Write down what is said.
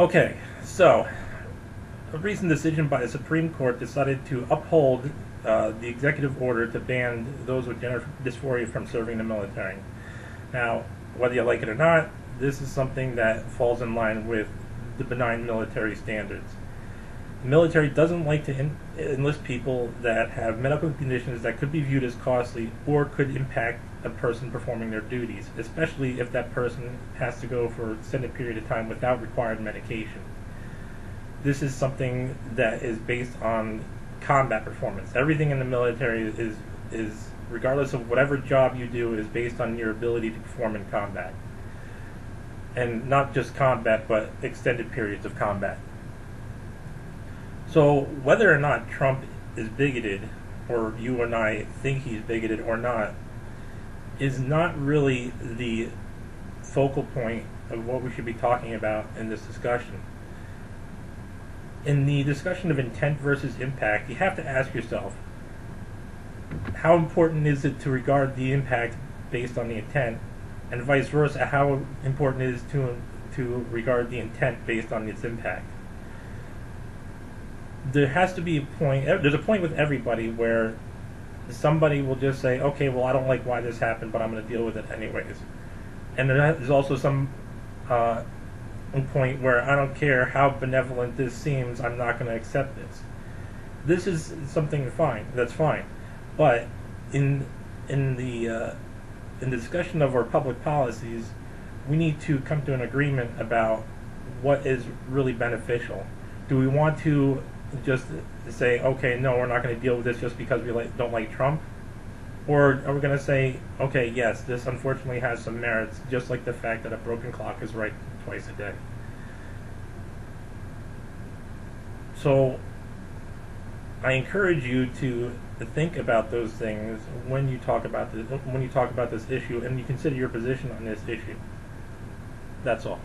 Okay, so a recent decision by the Supreme Court decided to uphold the executive order to ban those with gender dysphoria from serving in the military. Now, whether you like it or not, this is something that falls in line with the benign military standards. The military doesn't like to enlist people that have medical conditions that could be viewed as costly or could impact a person performing their duties, especially if that person has to go for an extended period of time without required medication. This is something that is based on combat performance. Everything in the military is regardless of whatever job you do, is based on your ability to perform in combat. And not just combat, but extended periods of combat. So whether or not Trump is bigoted, or you and I think he's bigoted or not, is not really the focal point of what we should be talking about in this discussion. In the discussion of intent versus impact, you have to ask yourself, how important is it to regard the impact based on the intent, and vice versa, how important it is to regard the intent based on its impact? There has to be a point, there's a point with everybody where somebody will just say, okay, well, I don't like why this happened, but I'm going to deal with it anyways. And there's also some point where I don't care how benevolent this seems, I'm not going to accept this. This is something fine, that's fine. But in the discussion of our public policies, we need to come to an agreement about what is really beneficial. Do we want to just say, okay, no, we're not going to deal with this just because we don't like Trump? Or are we going to say, okay, yes, this unfortunately has some merits, just like the fact that a broken clock is right twice a day? So I encourage you to think about those things when you talk about this issue, and you consider your position on this issue. That's all.